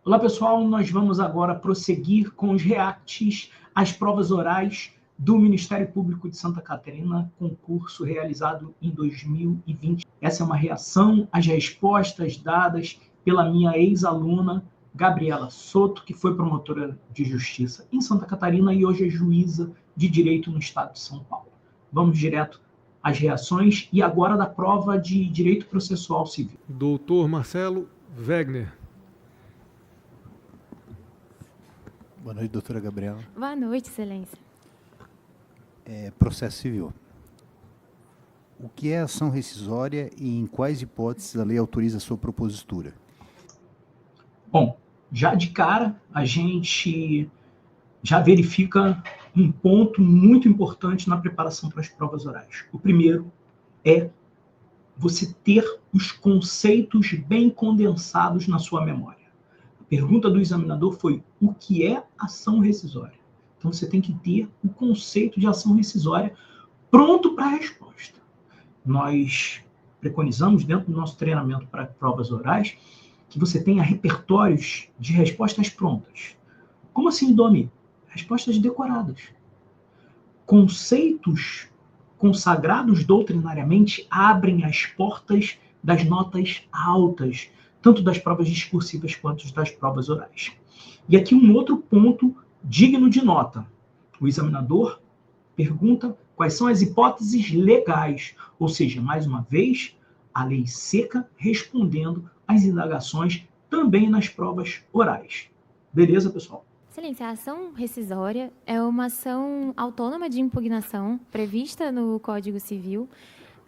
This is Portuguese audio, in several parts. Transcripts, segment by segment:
Olá, pessoal. Nós vamos agora prosseguir com os reacts às provas orais do Ministério Público de Santa Catarina, concurso realizado em 2020. Essa é uma reação às respostas dadas pela minha ex-aluna, Gabriela Soto, que foi promotora de justiça em Santa Catarina e hoje é juíza de direito no estado de São Paulo. Vamos direto às reações e agora da prova de direito processual civil. Doutor Marcelo Wegner. Boa noite, doutora Gabriela. Boa noite, excelência. Processo civil. O que é ação rescisória e em quais hipóteses a lei autoriza a sua propositura? Bom, já de cara, a gente já verifica um ponto muito importante na preparação para as provas orais. O primeiro é você ter os conceitos bem condensados na sua memória. A pergunta do examinador foi: o que é ação rescisória? Então você tem que ter o conceito de ação rescisória pronto para a resposta. Nós preconizamos, dentro do nosso treinamento para provas orais, que você tenha repertórios de respostas prontas. Como assim, Domi? Respostas decoradas. Conceitos consagrados doutrinariamente abrem as portas das notas altas, tanto das provas discursivas quanto das provas orais. E aqui um outro ponto digno de nota. O examinador pergunta quais são as hipóteses legais, ou seja, mais uma vez, a lei seca respondendo às indagações também nas provas orais. Beleza, pessoal? Excelência, a ação rescisória é uma ação autônoma de impugnação prevista no Código Civil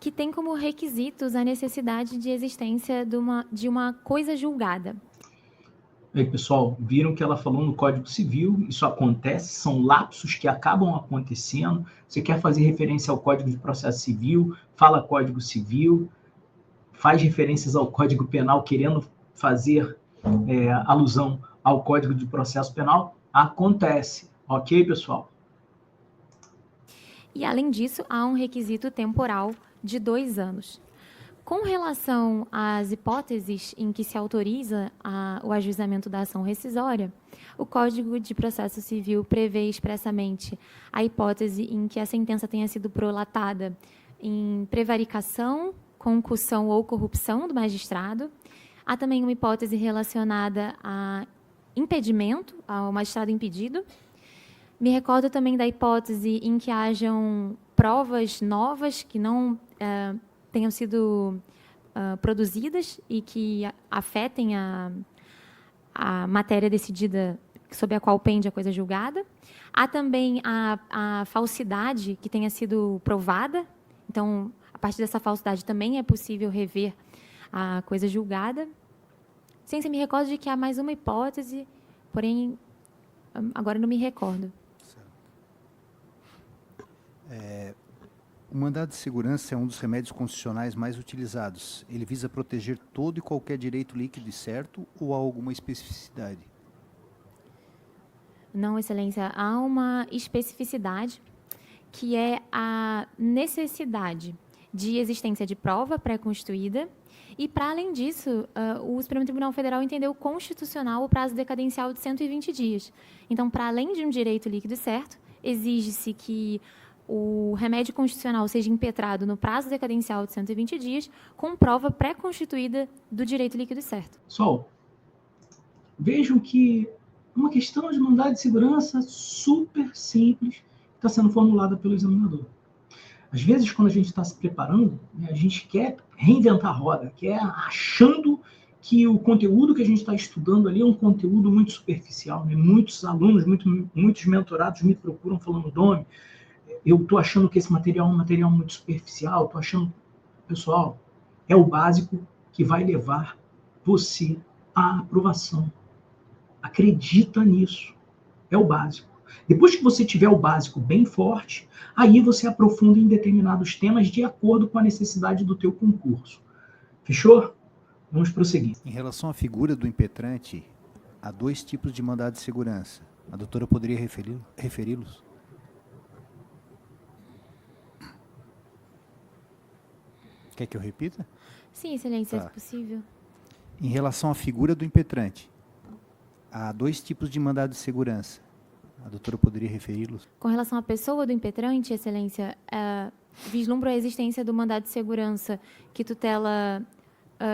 que tem como requisitos a necessidade de existência de uma coisa julgada. Aí, pessoal, viram que ela falou no Código Civil, isso acontece, são lapsos que acabam acontecendo. Você quer fazer referência ao Código de Processo Civil, fala Código Civil, faz referências ao Código Penal, querendo fazer alusão ao Código de Processo Penal, acontece. Ok, pessoal? E, além disso, há um requisito temporal de 2 anos. Com relação às hipóteses em que se autoriza o ajuizamento da ação rescisória, o Código de Processo Civil prevê expressamente a hipótese em que a sentença tenha sido prolatada em prevaricação, concussão ou corrupção do magistrado. Há também uma hipótese relacionada a impedimento, ao magistrado impedido. Me recordo também da hipótese em que hajam provas novas que não tenham sido produzidas e que afetem a matéria decidida sobre a qual pende a coisa julgada. Há também a falsidade que tenha sido provada. Então, a partir dessa falsidade também é possível rever a coisa julgada. Sim, me recordo de que há mais uma hipótese, porém, agora não me recordo. O mandado de segurança é um dos remédios constitucionais mais utilizados. Ele visa proteger todo e qualquer direito líquido e certo ou há alguma especificidade? Não, excelência, há uma especificidade que é a necessidade de existência de prova pré-constituída e, para além disso, o Supremo Tribunal Federal entendeu constitucional o prazo decadencial de 120 dias. Então, para além de um direito líquido e certo, exige-se que o remédio constitucional seja impetrado no prazo decadencial de 120 dias com prova pré-constituída do direito líquido e certo. Pessoal, vejam que uma questão de mandado de segurança super simples está sendo formulada pelo examinador. Às vezes, quando a gente está se preparando, a gente quer reinventar a roda, quer achando que o conteúdo que a gente está estudando ali é um conteúdo muito superficial. Muitos alunos, muitos mentorados me procuram falando: Domi, eu estou achando que esse material é um material muito superficial, estou achando... Pessoal, é o básico que vai levar você à aprovação. Acredita nisso. É o básico. Depois que você tiver o básico bem forte, aí você aprofunda em determinados temas de acordo com a necessidade do teu concurso. Fechou? Vamos prosseguir. Em relação à figura do impetrante, há 2 tipos de mandado de segurança. A doutora poderia referi-los? Quer que eu repita? Sim, excelência, é possível. Em relação à figura do impetrante, Há 2 tipos de mandado de segurança. A doutora poderia referi-los? Com relação à pessoa do impetrante, Excelência, vislumbro a existência do mandado de segurança que tutela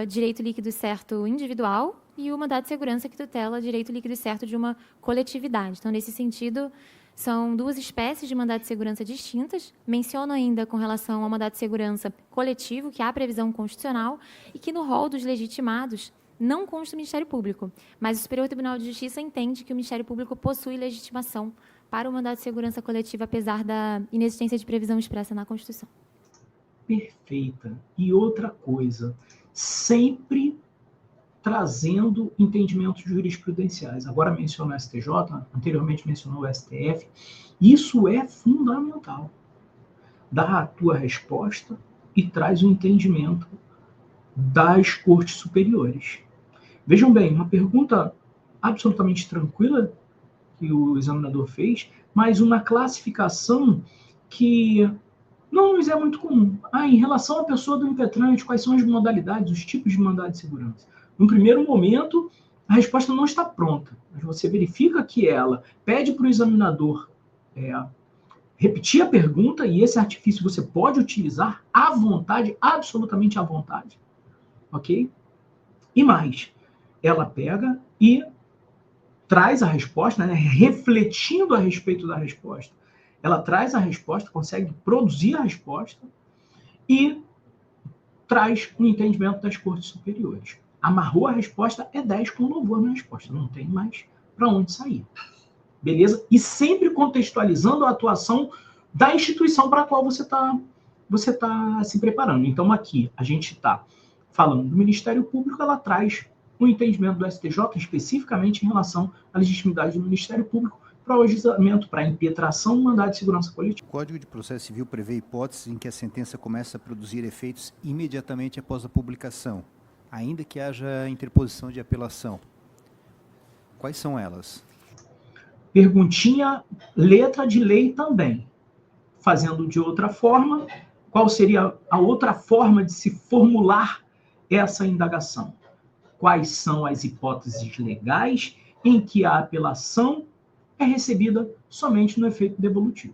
direito líquido certo individual e o mandado de segurança que tutela direito líquido certo de uma coletividade. Então, nesse sentido, são 2 espécies de mandado de segurança distintas. Menciono ainda com relação ao mandado de segurança coletivo, que há previsão constitucional e que no rol dos legitimados não consta o Ministério Público, mas o Superior Tribunal de Justiça entende que o Ministério Público possui legitimação para o mandado de segurança coletiva, apesar da inexistência de previsão expressa na Constituição. Perfeita. E outra coisa, sempre trazendo entendimentos jurisprudenciais. Agora mencionou o STJ, anteriormente mencionou o STF. Isso é fundamental. Dá a tua resposta e traz o entendimento das cortes superiores. Vejam bem, uma pergunta absolutamente tranquila que o examinador fez, mas uma classificação que não nos é muito comum. Em relação à pessoa do impetrante, quais são as modalidades, os tipos de mandado de segurança? No primeiro momento, a resposta não está pronta. Mas você verifica que ela pede para o examinador repetir a pergunta, e esse artifício você pode utilizar à vontade, absolutamente à vontade. Ok? E mais, ela pega e traz a resposta, né, refletindo a respeito da resposta. Ela traz a resposta, consegue produzir a resposta e traz o entendimento das cortes superiores. Amarrou a resposta, é 10 com louvor na resposta. Não tem mais para onde sair. Beleza? E sempre contextualizando a atuação da instituição para a qual você tá se preparando. Então, aqui, a gente está falando do Ministério Público, ela traz o entendimento do STJ, especificamente em relação à legitimidade do Ministério Público para o ajuizamento, para a impetração do mandado de segurança coletiva. O Código de Processo Civil prevê hipóteses em que a sentença começa a produzir efeitos imediatamente após a publicação, ainda que haja interposição de apelação. Quais são elas? Perguntinha, letra de lei também. Fazendo de outra forma, qual seria a outra forma de se formular essa indagação? Quais são as hipóteses legais em que a apelação é recebida somente no efeito devolutivo?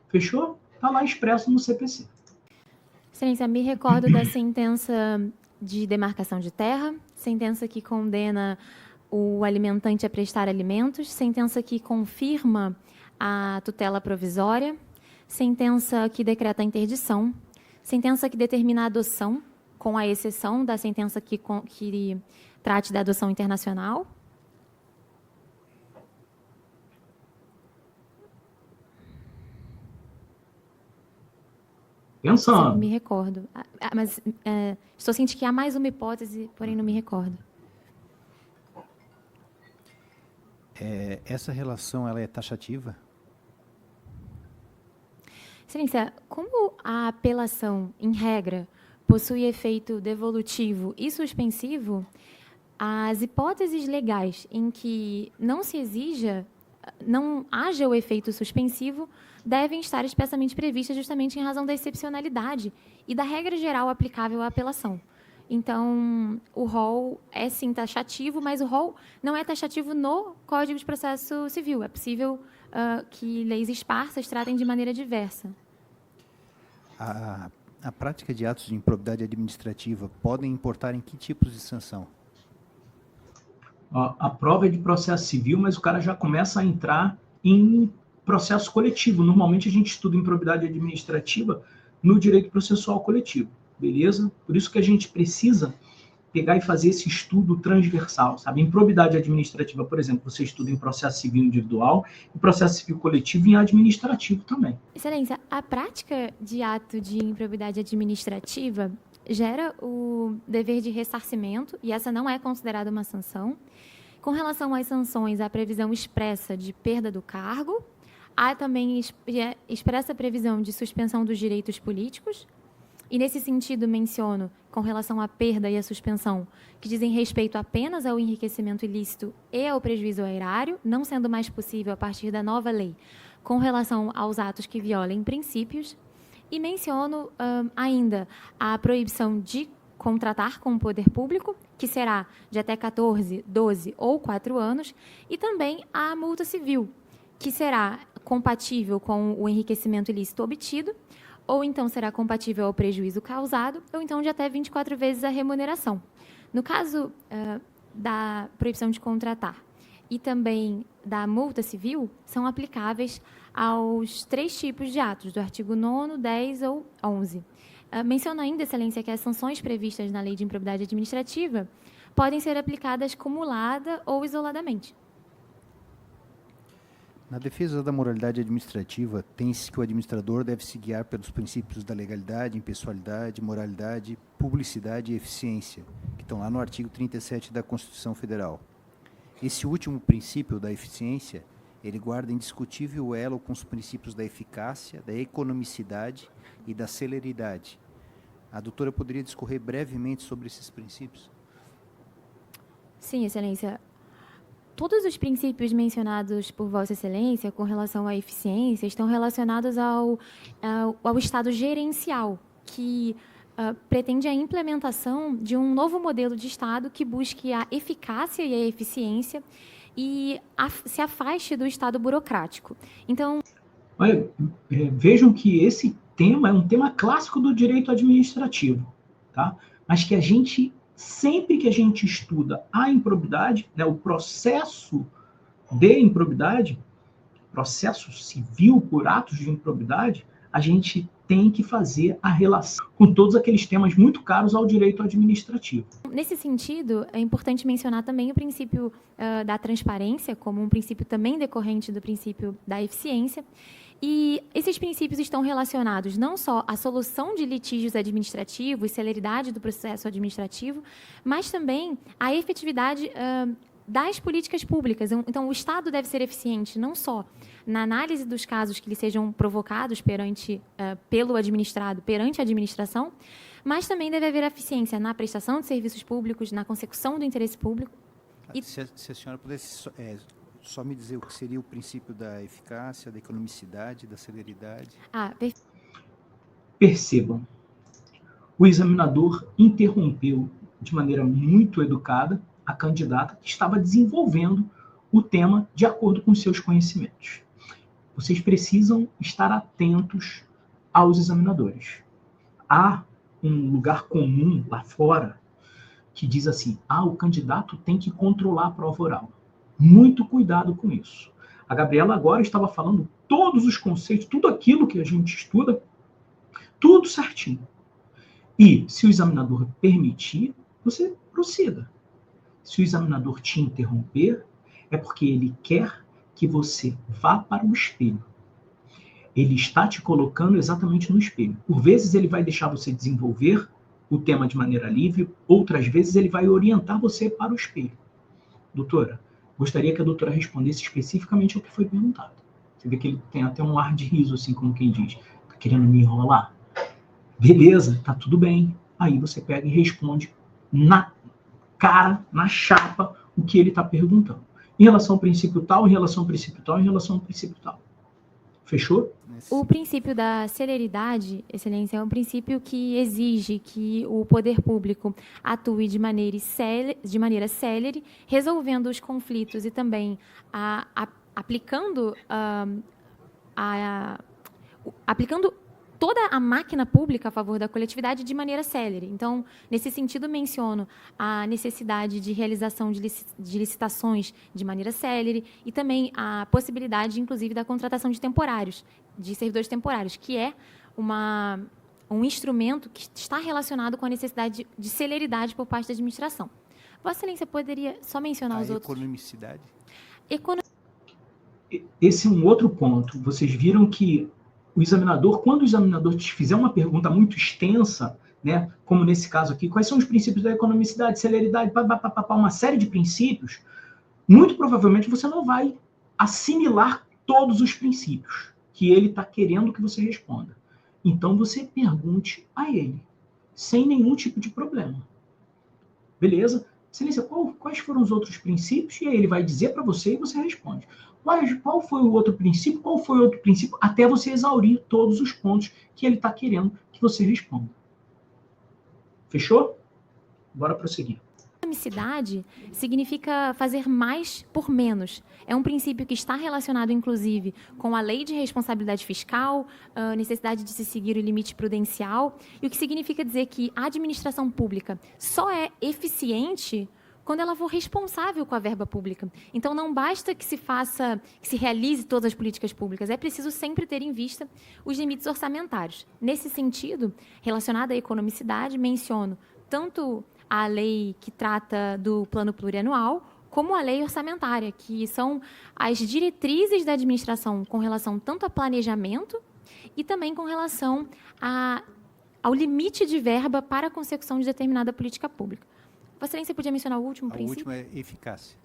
Fechou? Está lá expresso no CPC. Excelência, me recordo da sentença de demarcação de terra, sentença que condena o alimentante a prestar alimentos, sentença que confirma a tutela provisória, sentença que decreta a interdição, sentença que determina a adoção, com a exceção da sentença que trate da adoção internacional. Pensando. Sim, me recordo. Mas estou sentindo que há mais uma hipótese, porém não me recordo. Essa relação ela é taxativa? Excelência, como a apelação, em regra, possui efeito devolutivo e suspensivo, as hipóteses legais em que não haja o efeito suspensivo devem estar expressamente previstas justamente em razão da excepcionalidade e da regra geral aplicável à apelação. Então, o rol é sim taxativo, mas o rol não é taxativo no Código de Processo Civil. É possível que leis esparsas tratem de maneira diversa. A prática de atos de improbidade administrativa podem importar em que tipos de sanção? A prova é de processo civil, mas o cara já começa a entrar em processo coletivo. Normalmente a gente estuda improbidade administrativa no direito processual coletivo, beleza? Por isso que a gente precisa pegar e fazer esse estudo transversal, sabe? Improbidade administrativa, por exemplo, você estuda em processo civil individual, em processo civil coletivo e em administrativo também. Excelência, a prática de ato de improbidade administrativa gera o dever de ressarcimento, e essa não é considerada uma sanção. Com relação às sanções, a previsão expressa de perda do cargo, há também expressa previsão de suspensão dos direitos políticos, e nesse sentido menciono, com relação à perda e à suspensão, que dizem respeito apenas ao enriquecimento ilícito e ao prejuízo ao erário, não sendo mais possível a partir da nova lei, com relação aos atos que violem princípios, e menciono ainda a proibição de contratar com o poder público que será de até 14, 12 ou 4 anos, e também a multa civil, que será compatível com o enriquecimento ilícito obtido, ou então será compatível ao prejuízo causado, ou então de até 24 vezes a remuneração. No caso da proibição de contratar e também da multa civil, são aplicáveis aos 3 tipos de atos, do artigo 9º, 10 ou 11. Menciono ainda, Excelência, que as sanções previstas na Lei de Improbidade Administrativa podem ser aplicadas cumulada ou isoladamente. Na defesa da moralidade administrativa, tem-se que o administrador deve se guiar pelos princípios da legalidade, impessoalidade, moralidade, publicidade e eficiência, que estão lá no artigo 37 da Constituição Federal. Esse último princípio da eficiência, ele guarda indiscutível elo com os princípios da eficácia, da economicidade e da celeridade. A doutora poderia discorrer brevemente sobre esses princípios? Sim, Excelência. Todos os princípios mencionados por Vossa Excelência com relação à eficiência estão relacionados ao Estado gerencial, que pretende a implementação de um novo modelo de Estado que busque a eficácia e a eficiência e se afaste do Estado burocrático. Então, olha, vejam que esse tema é um tema clássico do direito administrativo, tá? Mas que a gente, sempre que a gente estuda a improbidade, né, o processo de improbidade, processo civil por atos de improbidade, a gente tem que fazer a relação com todos aqueles temas muito caros ao direito administrativo. Nesse sentido, é importante mencionar também o princípio da transparência, como um princípio também decorrente do princípio da eficiência. E esses princípios estão relacionados não só à solução de litígios administrativos, celeridade do processo administrativo, mas também à efetividade das políticas públicas. Então, o Estado deve ser eficiente não só na análise dos casos que lhe sejam provocados pelo administrado perante a administração, mas também deve haver eficiência na prestação de serviços públicos, na consecução do interesse público. Se a senhora pudesse só me dizer o que seria o princípio da eficácia, da economicidade, da celeridade. Percebam, o examinador interrompeu de maneira muito educada a candidata que estava desenvolvendo o tema de acordo com seus conhecimentos. Vocês precisam estar atentos aos examinadores. Há um lugar comum lá fora que diz assim, o candidato tem que controlar a prova oral. Muito cuidado com isso. A Gabriela agora estava falando todos os conceitos, tudo aquilo que a gente estuda, tudo certinho. E se o examinador permitir, você prossiga. Se o examinador te interromper, é porque ele quer que você vá para o espelho. Ele está te colocando exatamente no espelho. Por vezes ele vai deixar você desenvolver o tema de maneira livre, outras vezes ele vai orientar você para o espelho. Doutora, gostaria que a doutora respondesse especificamente ao que foi perguntado. Você vê que ele tem até um ar de riso, assim como quem diz, tá querendo me enrolar? Beleza, tá tudo bem. Aí você pega e responde na cara, na chapa, o que ele está perguntando. Em relação ao princípio tal, em relação ao princípio tal, em relação ao princípio tal. Fechou? O princípio da celeridade, Excelência, é um princípio que exige que o poder público atue de maneira célere, resolvendo os conflitos e também aplicando toda a máquina pública a favor da coletividade de maneira célere. Então, nesse sentido, menciono a necessidade de realização de licitações de maneira célere e também a possibilidade, inclusive, da contratação de temporários, de servidores temporários, que é um instrumento que está relacionado com a necessidade de celeridade por parte da administração. Vossa Excelência poderia só mencionar os outros? Economicidade? Esse é um outro ponto. Vocês viram que o examinador, quando o examinador te fizer uma pergunta muito extensa, né, como nesse caso aqui, quais são os princípios da economicidade, celeridade, uma série de princípios, muito provavelmente você não vai assimilar todos os princípios que ele está querendo que você responda. Então você pergunte a ele, sem nenhum tipo de problema. Beleza? Excelência, quais foram os outros princípios? E aí ele vai dizer para você e você responde. Qual foi o outro princípio? Qual foi o outro princípio? Até você exaurir todos os pontos que ele está querendo que você responda. Fechou? Bora prosseguir. Economicidade significa fazer mais por menos. É um princípio que está relacionado, inclusive, com a lei de responsabilidade fiscal, a necessidade de se seguir o limite prudencial, e o que significa dizer que a administração pública só é eficiente quando ela for responsável com a verba pública. Então, não basta que se realize todas as políticas públicas, é preciso sempre ter em vista os limites orçamentários. Nesse sentido, relacionado à economicidade, menciono tanto a lei que trata do plano plurianual, como a lei orçamentária, que são as diretrizes da administração com relação tanto a planejamento e também com relação ao limite de verba para a consecução de determinada política pública. Vossa Excelência podia mencionar o último princípio? O último é eficácia.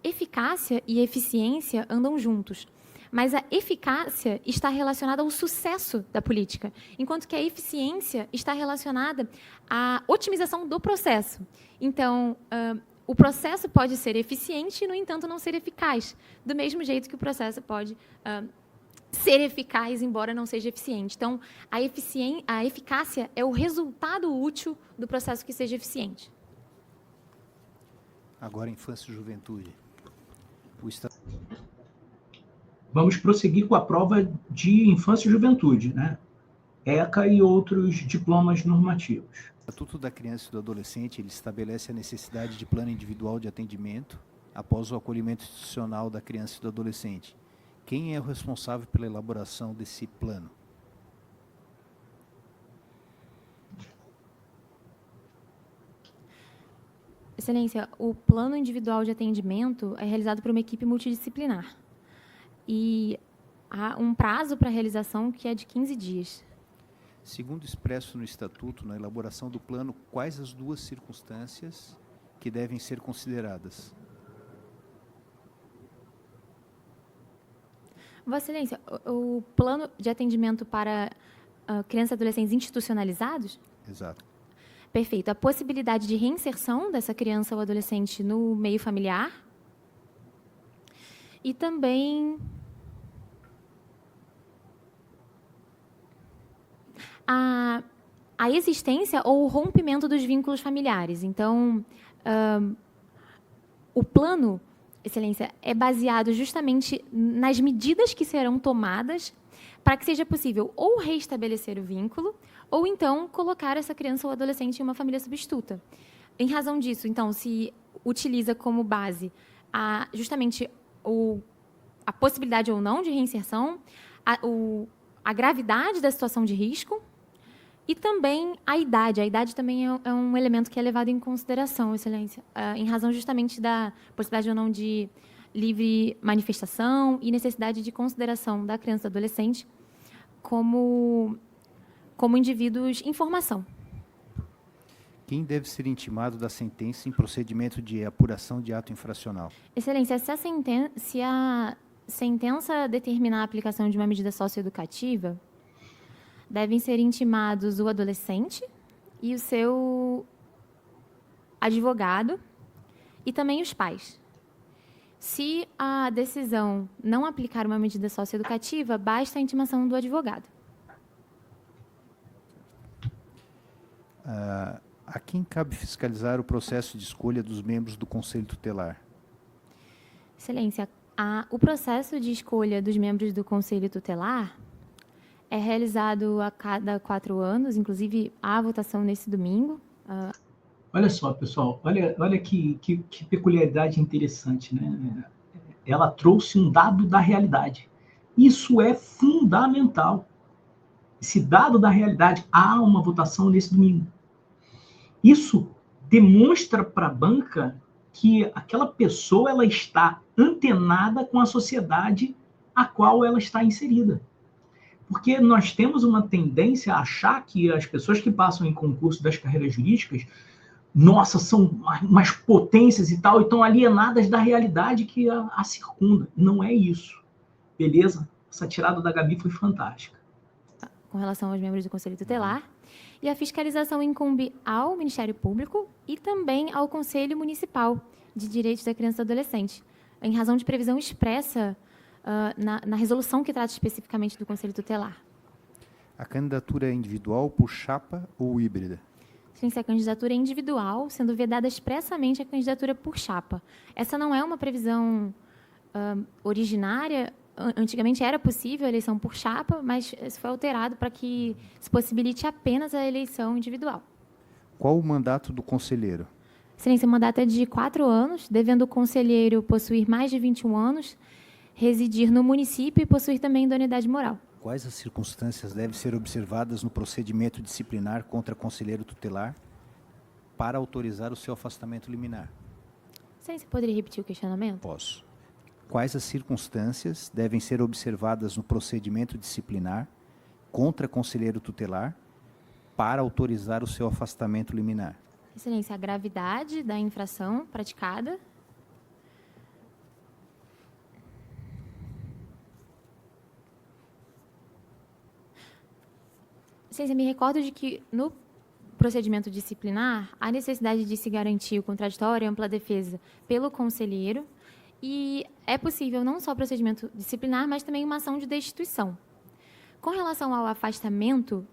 Eficácia e eficiência andam juntos, mas a eficácia está relacionada ao sucesso da política, enquanto que a eficiência está relacionada à otimização do processo. Então, o processo pode ser eficiente e, no entanto, não ser eficaz, do mesmo jeito que o processo pode ser eficaz, embora não seja eficiente. Então, a eficácia é o resultado útil do processo que seja eficiente. Agora, infância e juventude. Vamos prosseguir com a prova de infância e juventude, né? ECA e outros diplomas normativos. O Estatuto da Criança e do Adolescente ele estabelece a necessidade de plano individual de atendimento após o acolhimento institucional da criança e do adolescente. Quem é o responsável pela elaboração desse plano? Excelência, o plano individual de atendimento é realizado por uma equipe multidisciplinar. E há um prazo para a realização que é de 15 dias. Segundo expresso no Estatuto, na elaboração do plano, quais as duas circunstâncias que devem ser consideradas? Vossa Excelência, o plano de atendimento para crianças e adolescentes institucionalizados? Exato. Perfeito. A possibilidade de reinserção dessa criança ou adolescente no meio familiar. E também a existência ou o rompimento dos vínculos familiares. Então, o plano, Excelência, é baseado justamente nas medidas que serão tomadas para que seja possível ou restabelecer o vínculo ou, então, colocar essa criança ou adolescente em uma família substituta. Em razão disso, então, se utiliza como base justamente a possibilidade ou não de reinserção, a gravidade da situação de risco e também a idade. A idade também é um elemento que é levado em consideração, Excelência, em razão justamente da possibilidade ou não de livre manifestação e necessidade de consideração da criança e do adolescente como indivíduos em formação. Quem deve ser intimado da sentença em procedimento de apuração de ato infracional? Excelência, se a sentença determinar a aplicação de uma medida socioeducativa, devem ser intimados o adolescente e o seu advogado e também os pais. Se a decisão não aplicar uma medida socioeducativa, basta a intimação do advogado. A quem cabe fiscalizar o processo de escolha dos membros do Conselho Tutelar? Excelência, o processo de escolha dos membros do Conselho Tutelar é realizado a cada 4 anos, inclusive há votação nesse domingo. Olha só, pessoal, olha que peculiaridade interessante, né? Ela trouxe um dado da realidade. Isso é fundamental. Esse dado da realidade, há uma votação nesse domingo. Isso demonstra para a banca que aquela pessoa ela está antenada com a sociedade a qual ela está inserida. Porque nós temos uma tendência a achar que as pessoas que passam em concurso das carreiras jurídicas, nossa, são umas potências e tal, e estão alienadas da realidade que a circunda. Não é isso. Beleza? Essa tirada da Gabi foi fantástica. Com relação aos membros do Conselho Tutelar. E a fiscalização incumbe ao Ministério Público e também ao Conselho Municipal de Direitos da Criança e do Adolescente, em razão de previsão expressa na resolução que trata especificamente do Conselho Tutelar. A candidatura é individual, por chapa ou híbrida? Excelência, a candidatura é individual, sendo vedada expressamente a candidatura por chapa. Essa não é uma previsão originária. Antigamente era possível a eleição por chapa, mas isso foi alterado para que se possibilite apenas a eleição individual. Qual o mandato do conselheiro? Excelência, o mandato é de 4 anos, devendo o conselheiro possuir mais de 21 anos, residir no município e possuir também idoneidade moral. Quais as circunstâncias devem ser observadas no procedimento disciplinar contra conselheiro tutelar para autorizar o seu afastamento liminar? Excelência, poderia repetir o questionamento? Posso. Quais as circunstâncias devem ser observadas no procedimento disciplinar contra conselheiro tutelar para autorizar o seu afastamento liminar? Excelência, a gravidade da infração praticada. Excelência, me recordo de que no procedimento disciplinar há necessidade de se garantir o contraditório e ampla defesa pelo conselheiro, e é possível não só procedimento disciplinar, mas também uma ação de destituição. Com relação ao afastamento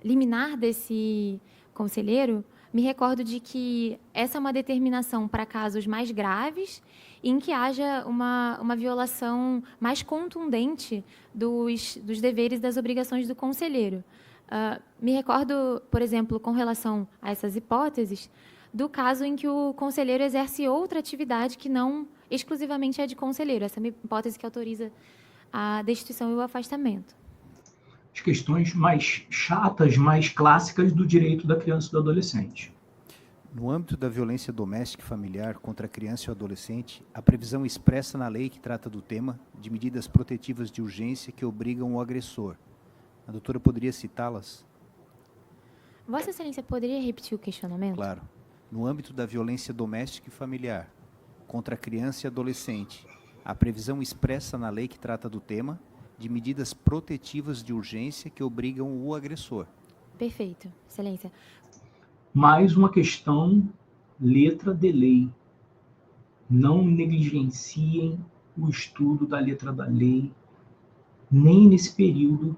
liminar desse conselheiro, me recordo de que essa é uma determinação para casos mais graves, em que haja uma violação mais contundente dos deveres e das obrigações do conselheiro. Me recordo, por exemplo, com relação a essas hipóteses, do caso em que o conselheiro exerce outra atividade que não exclusivamente é de conselheiro. Essa é uma hipótese que autoriza a destituição e o afastamento. As questões mais chatas, mais clássicas do direito da criança e do adolescente. No âmbito da violência doméstica e familiar contra a criança e o adolescente, a previsão expressa na lei que trata do tema de medidas protetivas de urgência que obrigam o agressor. A doutora poderia citá-las? Vossa Excelência poderia repetir o questionamento? Claro. No âmbito da violência doméstica e familiar contra a criança e adolescente, a previsão expressa na lei que trata do tema de medidas protetivas de urgência que obrigam o agressor. Perfeito, Excelência. Mais uma questão, letra de lei. Não negligenciem o estudo da letra da lei, nem nesse período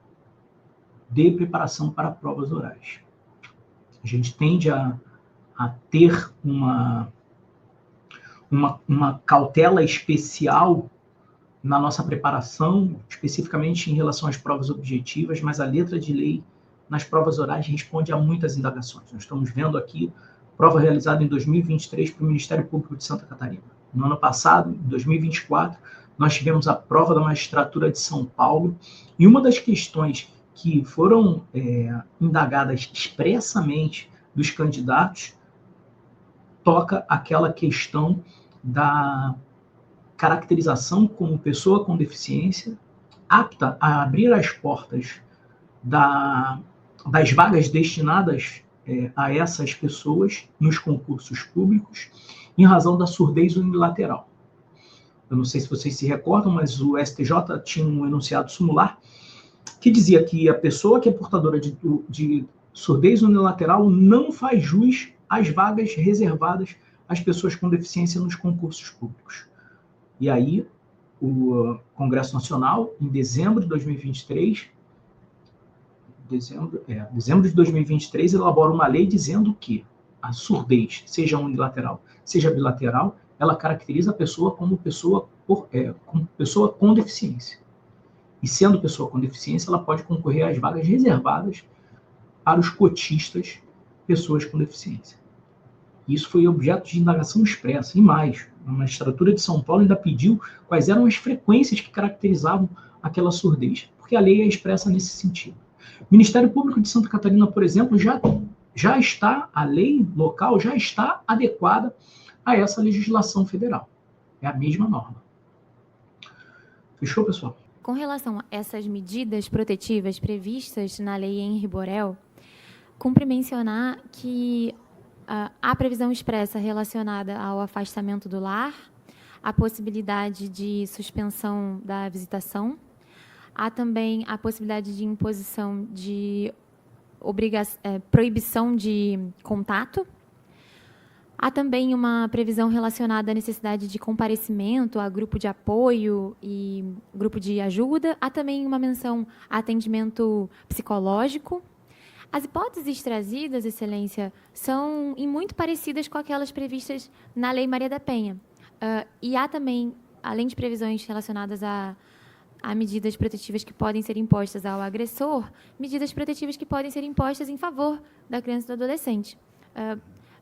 de preparação para provas orais. A gente tende a ter uma cautela especial na nossa preparação, especificamente em relação às provas objetivas, mas a letra de lei nas provas orais responde a muitas indagações. Nós estamos vendo aqui prova realizada em 2023 para o Ministério Público de Santa Catarina. No ano passado, em 2024, nós tivemos a prova da magistratura de São Paulo, e uma das questões que foram indagadas expressamente dos candidatos toca aquela questão da caracterização como pessoa com deficiência, apta a abrir as portas das vagas destinadas a essas pessoas nos concursos públicos, em razão da surdez unilateral. Eu não sei se vocês se recordam, mas o STJ tinha um enunciado sumular que dizia que a pessoa que é portadora de surdez unilateral não faz jus às vagas reservadas às pessoas com deficiência nos concursos públicos. E aí, o Congresso Nacional, em dezembro de 2023, elabora uma lei dizendo que a surdez, seja unilateral, seja bilateral, ela caracteriza a pessoa como pessoa com deficiência. E sendo pessoa com deficiência, ela pode concorrer às vagas reservadas para os cotistas, pessoas com deficiência. Isso foi objeto de indagação expressa. E mais, a magistratura de São Paulo ainda pediu quais eram as frequências que caracterizavam aquela surdez, porque a lei é expressa nesse sentido. O Ministério Público de Santa Catarina, por exemplo, já está, a lei local já está adequada a essa legislação federal. É a mesma norma. Fechou, pessoal? Com relação a essas medidas protetivas previstas na Lei Henri Borel, cumpre mencionar que há previsão expressa relacionada ao afastamento do lar, a possibilidade de suspensão da visitação, há também a possibilidade de imposição de proibição de contato, há também uma previsão relacionada à necessidade de comparecimento a grupo de apoio e grupo de ajuda, há também uma menção a atendimento psicológico, As hipóteses trazidas, Excelência, são em muito parecidas com aquelas previstas na Lei Maria da Penha. E há também, além de previsões relacionadas a medidas protetivas que podem ser impostas ao agressor, medidas protetivas que podem ser impostas em favor da criança e do adolescente.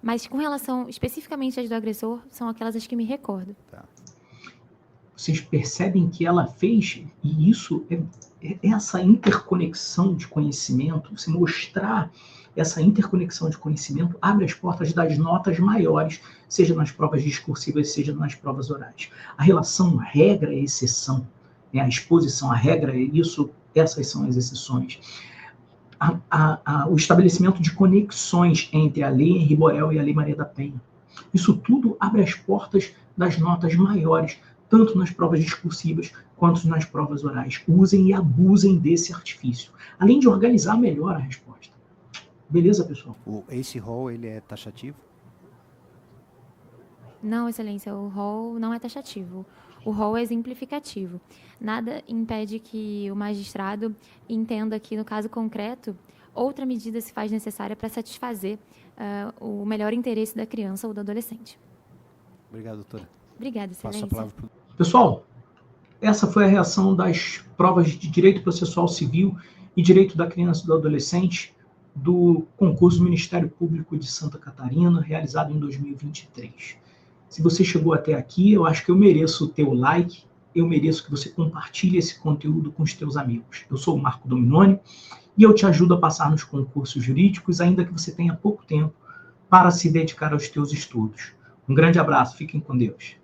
Mas, com relação especificamente às do agressor, são aquelas as que me recordo. Tá. Vocês percebem que ela fez, e isso é essa interconexão de conhecimento, você mostrar essa interconexão de conhecimento abre as portas das notas maiores, seja nas provas discursivas, seja nas provas orais. A relação regra e exceção, a exposição à regra, isso, essas são as exceções. O estabelecimento de conexões entre a Lei Henri Borel e a Lei Maria da Penha. Isso tudo abre as portas das notas maiores, tanto nas provas discursivas quanto nas provas orais. Usem e abusem desse artifício, além de organizar melhor a resposta. Beleza, pessoal? Esse rol, ele é taxativo? Não, Excelência, o rol não é taxativo. O rol é exemplificativo. Nada impede que o magistrado entenda que, no caso concreto, outra medida se faz necessária para satisfazer o melhor interesse da criança ou do adolescente. Obrigado, doutora. Obrigada, Excelência. Passo a palavra pro... Pessoal, essa foi a reação das provas de Direito Processual Civil e Direito da Criança e do Adolescente do concurso do Ministério Público de Santa Catarina, realizado em 2023. Se você chegou até aqui, eu acho que eu mereço o teu like, eu mereço que você compartilhe esse conteúdo com os teus amigos. Eu sou o Marco Dominoni e eu te ajudo a passar nos concursos jurídicos, ainda que você tenha pouco tempo para se dedicar aos teus estudos. Um grande abraço, fiquem com Deus.